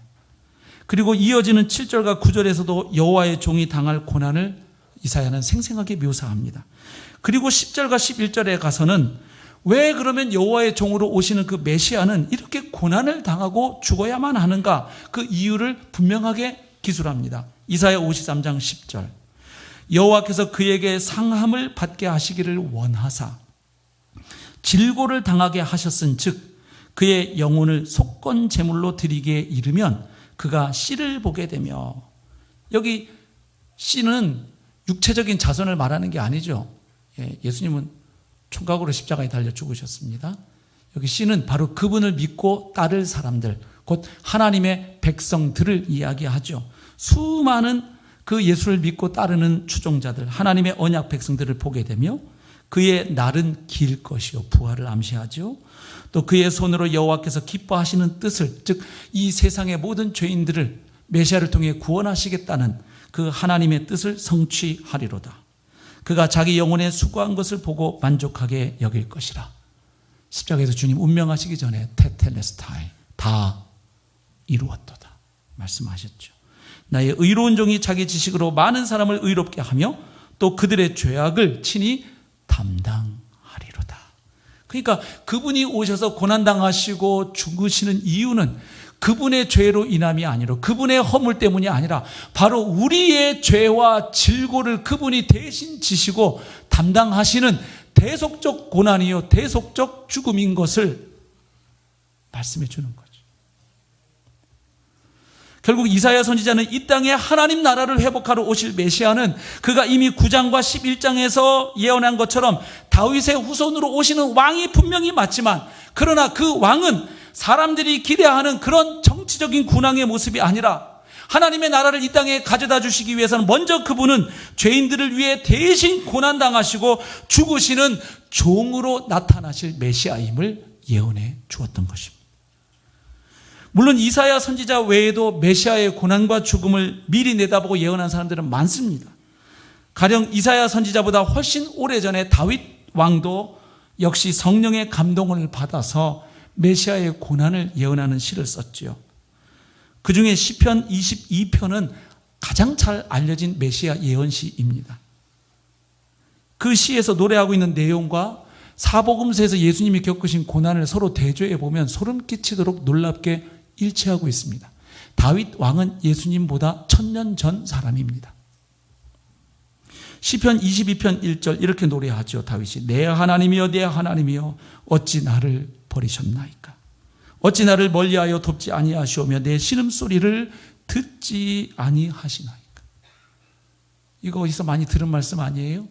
그리고 이어지는 7절과 9절에서도 여호와의 종이 당할 고난을 이사야는 생생하게 묘사합니다. 그리고 10절과 11절에 가서는 왜 그러면 여호와의 종으로 오시는 그 메시아는 이렇게 고난을 당하고 죽어야만 하는가, 그 이유를 분명하게 기술합니다. 이사야 53장 10절. 여호와께서 그에게 상함을 받게 하시기를 원하사 질고를 당하게 하셨은즉 그의 영혼을 속건 제물로 드리게 이르면 그가 씨를 보게 되며. 여기 씨는 육체적인 자손을 말하는 게 아니죠. 예수님은 총각으로 십자가에 달려 죽으셨습니다. 여기 씨는 바로 그분을 믿고 따를 사람들, 곧 하나님의 백성들을 이야기하죠. 수많은 그 예수를 믿고 따르는 추종자들, 하나님의 언약 백성들을 보게 되며 그의 날은 길 것이요 부활을 암시하죠. 또 그의 손으로 여호와께서 기뻐하시는 뜻을, 즉 이 세상의 모든 죄인들을 메시아를 통해 구원하시겠다는 그 하나님의 뜻을 성취하리로다. 그가 자기 영혼에 수고한 것을 보고 만족하게 여길 것이라. 십자가에서 주님 운명하시기 전에 테텔레스타이 다 이루었도다 말씀하셨죠. 나의 의로운 종이 자기 지식으로 많은 사람을 의롭게 하며 또 그들의 죄악을 친히 담당하리로다. 그러니까 그분이 오셔서 고난당하시고 죽으시는 이유는 그분의 죄로 인함이 아니라, 그분의 허물 때문이 아니라 바로 우리의 죄와 질고를 그분이 대신 지시고 담당하시는 대속적 고난이요 대속적 죽음인 것을 말씀해 주는 거죠. 결국 이사야 선지자는 이 땅에 하나님 나라를 회복하러 오실 메시아는 그가 이미 9장과 11장에서 예언한 것처럼 다윗의 후손으로 오시는 왕이 분명히 맞지만, 그러나 그 왕은 사람들이 기대하는 그런 정치적인 군왕의 모습이 아니라 하나님의 나라를 이 땅에 가져다 주시기 위해서는 먼저 그분은 죄인들을 위해 대신 고난당하시고 죽으시는 종으로 나타나실 메시아임을 예언해 주었던 것입니다. 물론 이사야 선지자 외에도 메시아의 고난과 죽음을 미리 내다보고 예언한 사람들은 많습니다. 가령 이사야 선지자보다 훨씬 오래전에 다윗 왕도 역시 성령의 감동을 받아서 메시아의 고난을 예언하는 시를 썼지요. 그 중에 시편 22편은 가장 잘 알려진 메시아 예언시입니다. 그 시에서 노래하고 있는 내용과 사복음서에서 예수님이 겪으신 고난을 서로 대조해 보면 소름 끼치도록 놀랍게 일치하고 있습니다. 다윗 왕은 예수님보다 1000년 전 사람입니다. 시편 22편 1절 이렇게 노래하죠. 다윗이 내 하나님이여 내 하나님이여 어찌 나를 버리셨나이까. 어찌 나를 멀리하여 돕지 아니하시오며 내 신음소리를 듣지 아니하시나이까. 이거 어디서 많이 들은 말씀 아니에요?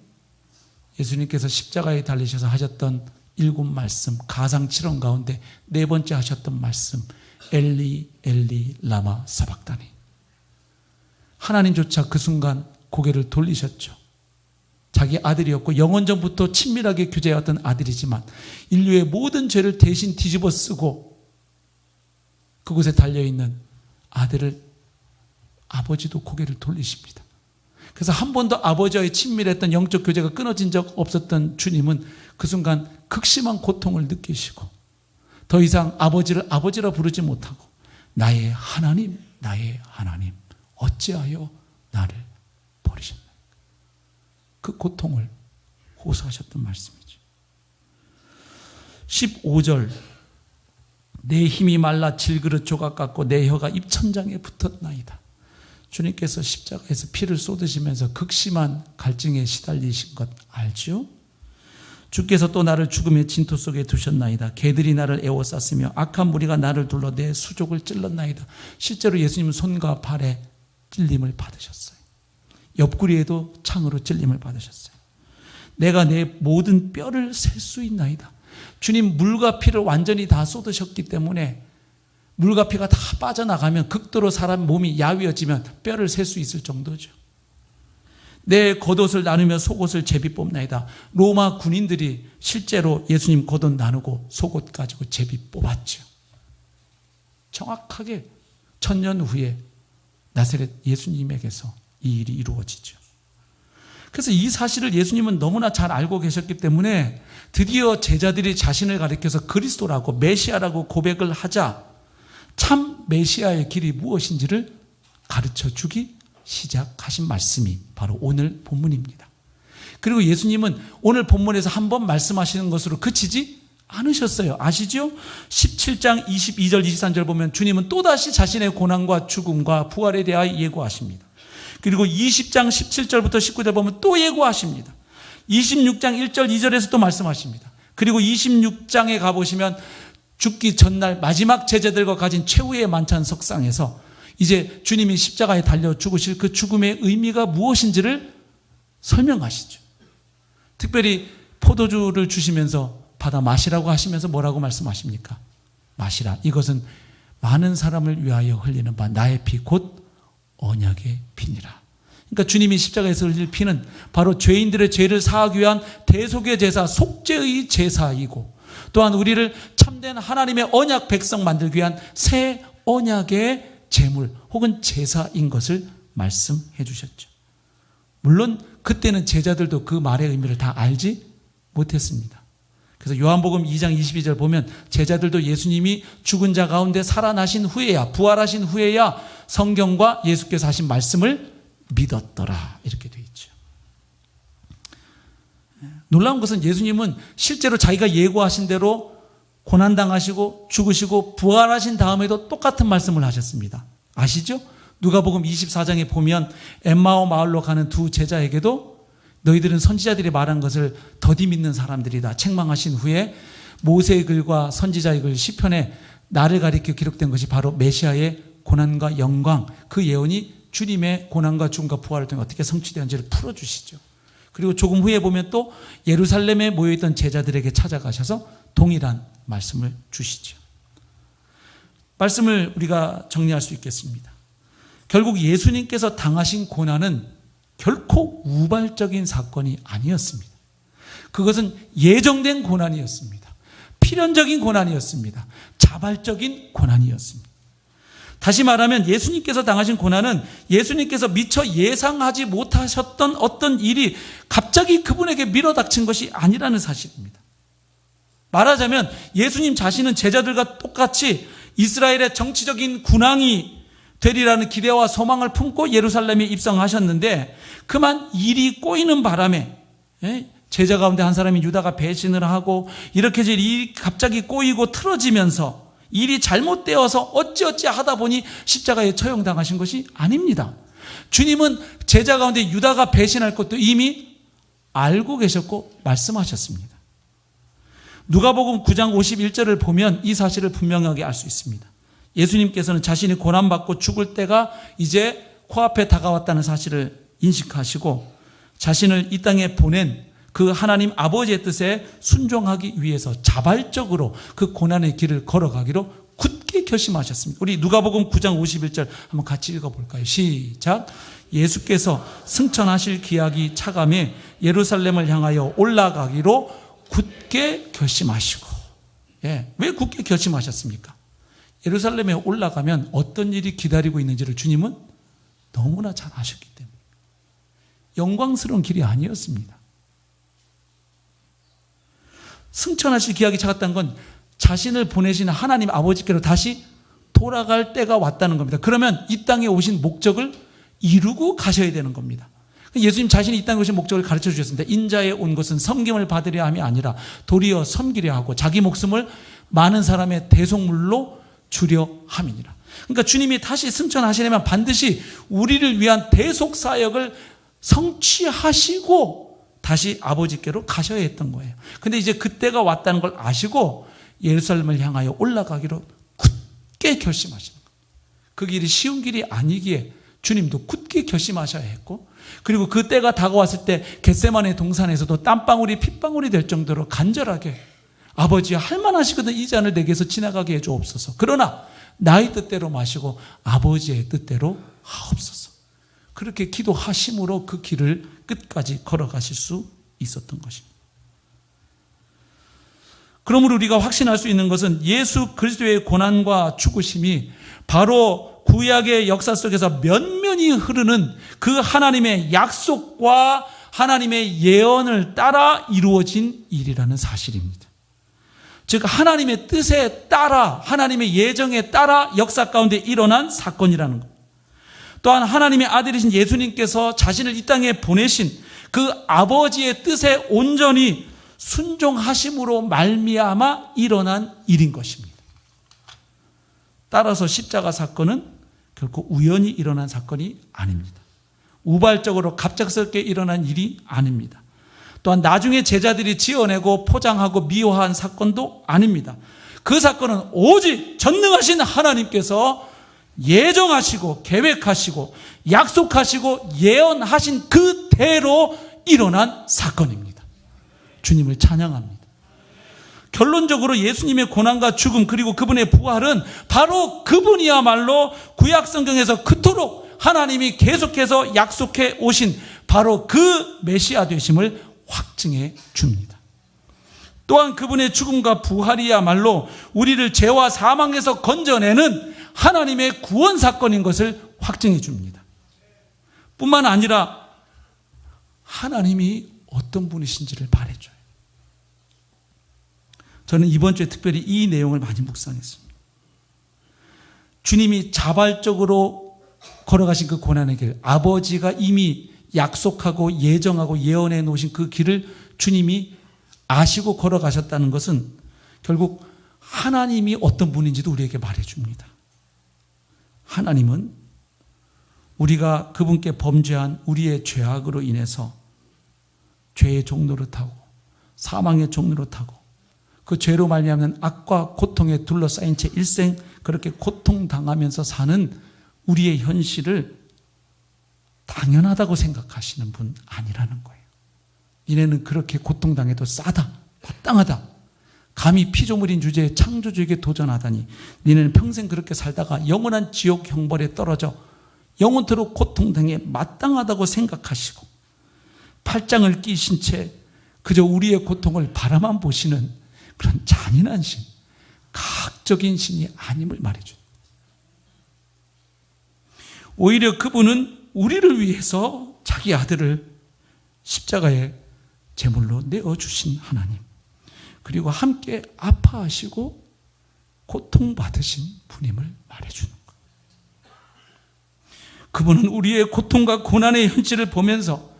예수님께서 십자가에 달리셔서 하셨던 7말씀, 가상 7원 가운데 4번째 하셨던 말씀, 엘리 엘리 라마 사박다니. 하나님조차 그 순간 고개를 돌리셨죠. 자기 아들이었고 영원전부터 친밀하게 교제해왔던 아들이지만 인류의 모든 죄를 대신 뒤집어 쓰고 그곳에 달려있는 아들을 아버지도 고개를 돌리십니다. 그래서 한 번도 아버지와의 친밀했던 영적 교제가 끊어진 적 없었던 주님은 그 순간 극심한 고통을 느끼시고 더 이상 아버지를 아버지라 부르지 못하고 나의 하나님, 나의 하나님, 어찌하여 나를 버리셨나. 그 고통을 호소하셨던 말씀이죠. 15절, 내 힘이 말라 질그릇 조각 같고 내 혀가 입천장에 붙었나이다. 주님께서 십자가에서 피를 쏟으시면서 극심한 갈증에 시달리신 것 알죠? 주께서 또 나를 죽음의 진토 속에 두셨나이다. 개들이 나를 에워쌌으며 악한 무리가 나를 둘러 내 수족을 찔렀나이다. 실제로 예수님은 손과 발에 찔림을 받으셨어요. 옆구리에도 창으로 찔림을 받으셨어요. 내가 내 모든 뼈를 셀 수 있나이다. 주님 물과 피를 완전히 다 쏟으셨기 때문에 물과 피가 다 빠져나가면 극도로 사람 몸이 야위어지면 뼈를 셀 수 있을 정도죠. 내 겉옷을 나누며 속옷을 제비 뽑나이다. 로마 군인들이 실제로 예수님 겉옷 나누고 속옷 가지고 제비 뽑았죠. 정확하게 1000년 후에 나사렛 예수님에게서 이 일이 이루어지죠. 그래서 이 사실을 예수님은 너무나 잘 알고 계셨기 때문에 드디어 제자들이 자신을 가리켜서 그리스도라고 메시아라고 고백을 하자 참 메시아의 길이 무엇인지를 가르쳐 주기 시작하신 말씀이 바로 오늘 본문입니다. 그리고 예수님은 오늘 본문에서 한 번 말씀하시는 것으로 그치지 않으셨어요. 아시죠? 17장 22절 23절 보면 주님은 또다시 자신의 고난과 죽음과 부활에 대하여 예고하십니다. 그리고 20장 17절부터 19절 보면 또 예고하십니다. 26장 1절 2절에서 또 말씀하십니다. 그리고 26장에 가보시면 죽기 전날 마지막 제자들과 가진 최후의 만찬 석상에서 이제 주님이 십자가에 달려 죽으실 그 죽음의 의미가 무엇인지를 설명하시죠. 특별히 포도주를 주시면서 받아 마시라고 하시면서 뭐라고 말씀하십니까? 마시라. 이것은 많은 사람을 위하여 흘리는 바 나의 피 곧 언약의 피니라. 그러니까 주님이 십자가에서 흘릴 피는 바로 죄인들의 죄를 사하기 위한 대속의 제사, 속죄의 제사이고 또한 우리를 참된 하나님의 언약 백성 만들기 위한 새 언약의 제물 혹은 제사인 것을 말씀해 주셨죠. 물론 그때는 제자들도 그 말의 의미를 다 알지 못했습니다. 그래서 요한복음 2장 22절 보면 제자들도 예수님이 죽은 자 가운데 살아나신 후에야 부활하신 후에야 성경과 예수께서 하신 말씀을 믿었더라 이렇게 돼 있죠. 놀라운 것은 예수님은 실제로 자기가 예고하신 대로 고난당하시고 죽으시고 부활하신 다음에도 똑같은 말씀을 하셨습니다. 아시죠? 누가복음 24장에 보면 엠마오 마을로 가는 두 제자에게도 너희들은 선지자들이 말한 것을 더디 믿는 사람들이다. 책망하신 후에 모세의 글과 선지자의 글 시편에 나를 가리켜 기록된 것이 바로 메시아의 고난과 영광, 그 예언이 주님의 고난과 죽음과 부활을 통해 어떻게 성취되었는지를 풀어주시죠. 그리고 조금 후에 보면 또 예루살렘에 모여있던 제자들에게 찾아가셔서 동일한 말씀을 주시죠. 말씀을 우리가 정리할 수 있겠습니다. 결국 예수님께서 당하신 고난은 결코 우발적인 사건이 아니었습니다. 그것은 예정된 고난이었습니다. 필연적인 고난이었습니다. 자발적인 고난이었습니다. 다시 말하면 예수님께서 당하신 고난은 예수님께서 미처 예상하지 못하셨던 어떤 일이 갑자기 그분에게 밀어닥친 것이 아니라는 사실입니다. 말하자면 예수님 자신은 제자들과 똑같이 이스라엘의 정치적인 군왕이 되리라는 기대와 소망을 품고 예루살렘에 입성하셨는데 그만 일이 꼬이는 바람에 제자 가운데 한 사람이 유다가 배신을 하고 이렇게 일이 갑자기 꼬이고 틀어지면서 일이 잘못되어서 어찌어찌 하다 보니 십자가에 처형당하신 것이 아닙니다. 주님은 제자 가운데 유다가 배신할 것도 이미 알고 계셨고 말씀하셨습니다. 누가복음 9장 51절을 보면 이 사실을 분명하게 알 수 있습니다. 예수님께서는 자신이 고난받고 죽을 때가 이제 코앞에 다가왔다는 사실을 인식하시고 자신을 이 땅에 보낸 그 하나님 아버지의 뜻에 순종하기 위해서 자발적으로 그 고난의 길을 걸어가기로 굳게 결심하셨습니다. 우리 누가복음 9장 51절 한번 같이 읽어볼까요? 시작. 예수께서 승천하실 기약이 차감해 예루살렘을 향하여 올라가기로 굳게 결심하시고. 왜 굳게 결심하셨습니까? 예루살렘에 올라가면 어떤 일이 기다리고 있는지를 주님은 너무나 잘 아셨기 때문에. 영광스러운 길이 아니었습니다. 승천하실 기약이 차갔다는 건 자신을 보내신 하나님 아버지께로 다시 돌아갈 때가 왔다는 겁니다. 그러면 이 땅에 오신 목적을 이루고 가셔야 되는 겁니다. 예수님 자신이 이 땅에 오신 목적을 가르쳐 주셨습니다. 인자에 온 것은 섬김을 받으려 함이 아니라 도리어 섬기려 하고 자기 목숨을 많은 사람의 대속물로 주려 함이니라. 그러니까 주님이 다시 승천하시려면 반드시 우리를 위한 대속 사역을 성취하시고 다시 아버지께로 가셔야 했던 거예요. 근데 이제 그때가 왔다는 걸 아시고 예루살렘을 향하여 올라가기로 굳게 결심하시는 거예요. 그 길이 쉬운 길이 아니기에 주님도 굳게 결심하셔야 했고, 그리고 그 때가 다가왔을 때 겟세마네 동산에서도 땀방울이 핏방울이 될 정도로 간절하게 아버지야 할만하시거든 이 잔을 내게서 지나가게 해주옵소서. 그러나 나의 뜻대로 마시고 아버지의 뜻대로 하옵소서. 그렇게 기도하심으로 그 길을 끝까지 걸어가실 수 있었던 것입니다. 그러므로 우리가 확신할 수 있는 것은 예수 그리스도의 고난과 죽으심이 바로 구약의 역사 속에서 면면히 흐르는 그 하나님의 약속과 하나님의 예언을 따라 이루어진 일이라는 사실입니다. 즉 하나님의 뜻에 따라 하나님의 예정에 따라 역사 가운데 일어난 사건이라는 것. 또한 하나님의 아들이신 예수님께서 자신을 이 땅에 보내신 그 아버지의 뜻에 온전히 순종하심으로 말미암아 일어난 일인 것입니다. 따라서 십자가 사건은 결코 우연히 일어난 사건이 아닙니다. 우발적으로 갑작스럽게 일어난 일이 아닙니다. 또한 나중에 제자들이 지어내고 포장하고 미화한 사건도 아닙니다. 그 사건은 오직 전능하신 하나님께서 예정하시고 계획하시고 약속하시고 예언하신 그대로 일어난 사건입니다. 주님을 찬양합니다. 결론적으로 예수님의 고난과 죽음 그리고 그분의 부활은 바로 그분이야말로 구약 성경에서 그토록 하나님이 계속해서 약속해 오신 바로 그 메시아 되심을 확증해 줍니다. 또한 그분의 죽음과 부활이야말로 우리를 죄와 사망에서 건져내는 하나님의 구원 사건인 것을 확증해 줍니다. 뿐만 아니라 하나님이 어떤 분이신지를 말해줘요. 저는 이번 주에 특별히 이 내용을 많이 묵상했습니다. 주님이 자발적으로 걸어가신 그 고난의 길, 아버지가 이미 약속하고 예정하고 예언해 놓으신 그 길을 주님이 아시고 걸어가셨다는 것은 결국 하나님이 어떤 분인지도 우리에게 말해줍니다. 하나님은 우리가 그분께 범죄한 우리의 죄악으로 인해서 죄의 종로를 타고 사망의 종로를 타고 그 죄로 말미암는 악과 고통에 둘러싸인 채 일생 그렇게 고통당하면서 사는 우리의 현실을 당연하다고 생각하시는 분 아니라는 거예요. 니네는 그렇게 고통당해도 싸다, 마땅하다. 감히 피조물인 주제에 창조주에게 도전하다니 니네는 평생 그렇게 살다가 영원한 지옥 형벌에 떨어져 영원토록 고통당해 마땅하다고 생각하시고 팔짱을 끼신 채 그저 우리의 고통을 바라만 보시는 그런 잔인한 신, 가학적인 신이 아님을 말해줘요. 오히려 그분은 우리를 위해서 자기 아들을 십자가에 제물로 내어주신 하나님, 그리고 함께 아파하시고 고통받으신 분임을 말해주는 것. 그분은 우리의 고통과 고난의 현실을 보면서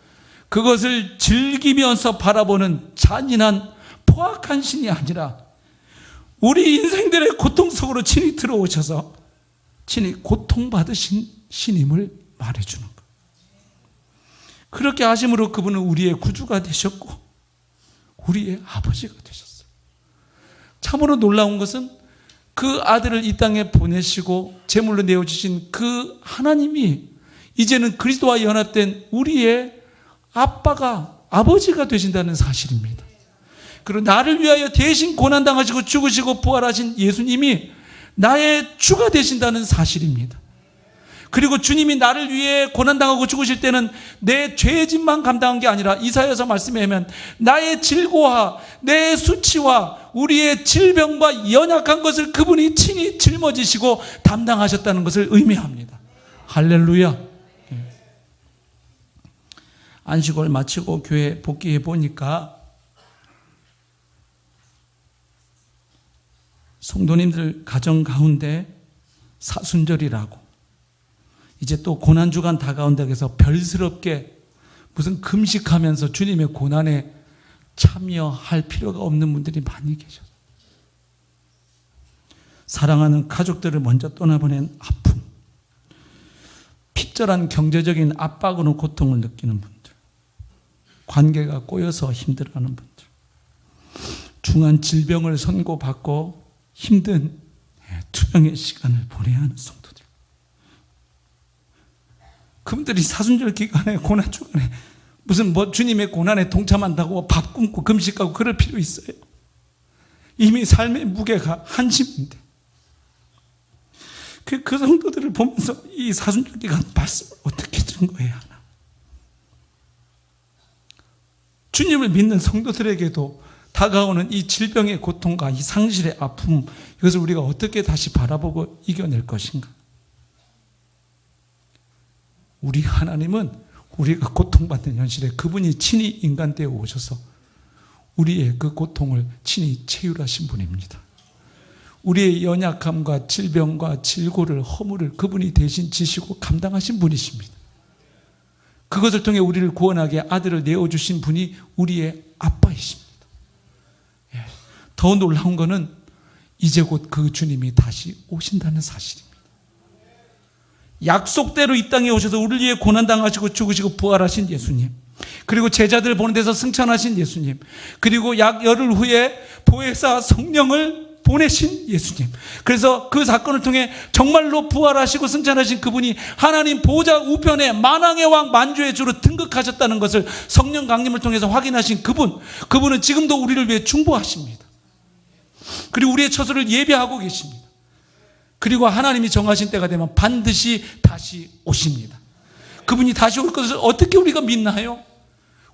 그것을 즐기면서 바라보는 잔인한 포악한 신이 아니라 우리 인생들의 고통 속으로 친히 들어오셔서 친히 고통받으신 신임을 말해주는 것. 그렇게 하심으로 그분은 우리의 구주가 되셨고 우리의 아버지가 되셨어요. 참으로 놀라운 것은 그 아들을 이 땅에 보내시고 제물로 내어주신 그 하나님이 이제는 그리스도와 연합된 우리의 아버지가 되신다는 사실입니다. 그리고 나를 위하여 대신 고난당하시고 죽으시고 부활하신 예수님이 나의 주가 되신다는 사실입니다. 그리고 주님이 나를 위해 고난당하고 죽으실 때는 내 죄짐만 감당한 게 아니라 이사야서 말씀에 하면 나의 질고와 내 수치와 우리의 질병과 연약한 것을 그분이 친히 짊어지시고 담당하셨다는 것을 의미합니다. 할렐루야. 안식을 마치고 교회 복귀해 보니까 성도님들 가정 가운데 사순절이라고 이제 또 고난주간 다가온다고 해서 별스럽게 무슨 금식하면서 주님의 고난에 참여할 필요가 없는 분들이 많이 계셔요. 사랑하는 가족들을 먼저 떠나보낸 아픔, 핍절한 경제적인 압박으로 고통을 느끼는 분들, 관계가 꼬여서 힘들어하는 분들, 중한 질병을 선고받고 힘든 투병의 시간을 보내야 하는 성도들, 그분들이 사순절 기간에 고난 주간에 무슨 주님의 고난에 동참한다고 밥 굶고 금식하고 그럴 필요 있어요? 이미 삶의 무게가 한심인데 그 성도들을 보면서 이 사순절 기간 말씀을 어떻게 증거해야 하나? 주님을 믿는 성도들에게도 다가오는 이 질병의 고통과 이 상실의 아픔, 이것을 우리가 어떻게 다시 바라보고 이겨낼 것인가? 우리 하나님은 우리가 고통받는 현실에 그분이 친히 인간되어 오셔서 우리의 그 고통을 친히 체휼하신 분입니다. 우리의 연약함과 질병과 질고를, 허물을 그분이 대신 지시고 감당하신 분이십니다. 그것을 통해 우리를 구원하게 아들을 내어주신 분이 우리의 아빠이십니다. 더 놀라운 것은 이제 곧 그 주님이 다시 오신다는 사실입니다. 약속대로 이 땅에 오셔서 우리를 위해 고난당하시고 죽으시고 부활하신 예수님, 그리고 제자들을 보는 데서 승천하신 예수님, 그리고 약 열흘 후에 보혜사 성령을 보내신 예수님, 그래서 그 사건을 통해 정말로 부활하시고 승천하신 그분이 하나님 보좌 우편에 만왕의 왕 만주의 주로 등극하셨다는 것을 성령 강림을 통해서 확인하신 그분은 지금도 우리를 위해 충보하십니다. 그리고 우리의 처소를 예비하고 계십니다. 그리고 하나님이 정하신 때가 되면 반드시 다시 오십니다. 그분이 다시 올 것을 어떻게 우리가 믿나요?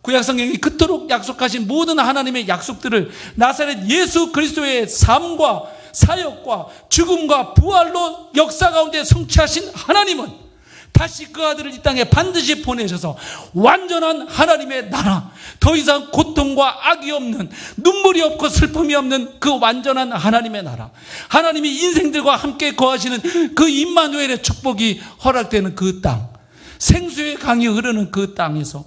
구약성경이 그토록 약속하신 모든 하나님의 약속들을 나사렛 예수 그리스도의 삶과 사역과 죽음과 부활로 역사 가운데 성취하신 하나님은 다시 그 아들을 이 땅에 반드시 보내셔서 완전한 하나님의 나라, 더 이상 고통과 악이 없는, 눈물이 없고 슬픔이 없는 그 완전한 하나님의 나라, 하나님이 인생들과 함께 거하시는 그 임마누엘의 축복이 허락되는 그 땅, 생수의 강이 흐르는 그 땅에서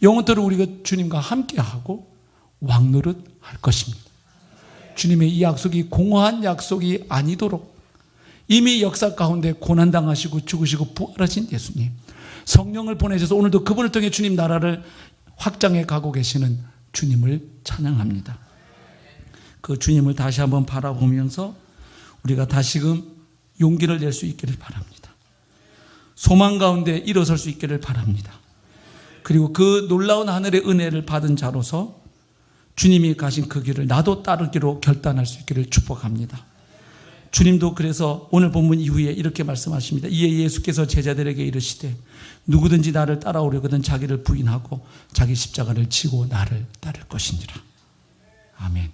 영원토록 우리가 주님과 함께하고 왕노릇 할 것입니다. 주님의 이 약속이 공허한 약속이 아니도록 이미 역사 가운데 고난당하시고 죽으시고 부활하신 예수님, 성령을 보내셔서 오늘도 그분을 통해 주님 나라를 확장해 가고 계시는 주님을 찬양합니다. 그 주님을 다시 한번 바라보면서 우리가 다시금 용기를 낼 수 있기를 바랍니다. 소망 가운데 일어설 수 있기를 바랍니다. 그리고 그 놀라운 하늘의 은혜를 받은 자로서 주님이 가신 그 길을 나도 따르기로 결단할 수 있기를 축복합니다. 주님도 그래서 오늘 본문 이후에 이렇게 말씀하십니다. 이에 예수께서 제자들에게 이르시되 누구든지 나를 따라오려거든 자기를 부인하고 자기 십자가를 지고 나를 따를 것이니라. 아멘.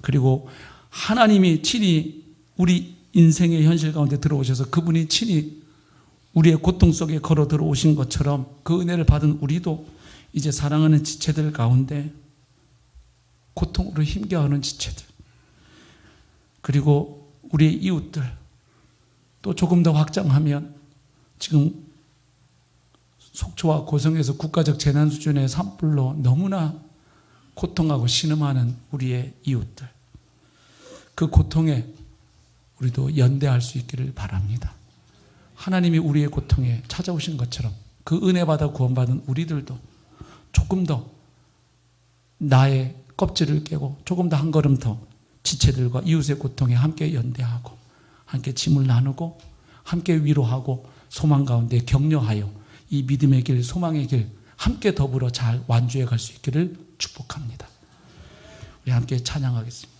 그리고 하나님이 친히 우리 인생의 현실 가운데 들어오셔서 그분이 친히 우리의 고통 속에 걸어 들어오신 것처럼 그 은혜를 받은 우리도 이제 사랑하는 지체들 가운데 고통으로 힘겨워하는 지체들, 그리고 우리의 이웃들, 또 조금 더 확장하면 지금 속초와 고성에서 국가적 재난 수준의 산불로 너무나 고통하고 신음하는 우리의 이웃들, 그 고통에 우리도 연대할 수 있기를 바랍니다. 하나님이 우리의 고통에 찾아오신 것처럼 그 은혜 받아 구원받은 우리들도 조금 더 나의 껍질을 깨고 조금 더 한 걸음 더 지체들과 이웃의 고통에 함께 연대하고 함께 짐을 나누고 함께 위로하고 소망 가운데 격려하여 이 믿음의 길, 소망의 길 함께 더불어 잘 완주해 갈 수 있기를 축복합니다. 우리 함께 찬양하겠습니다.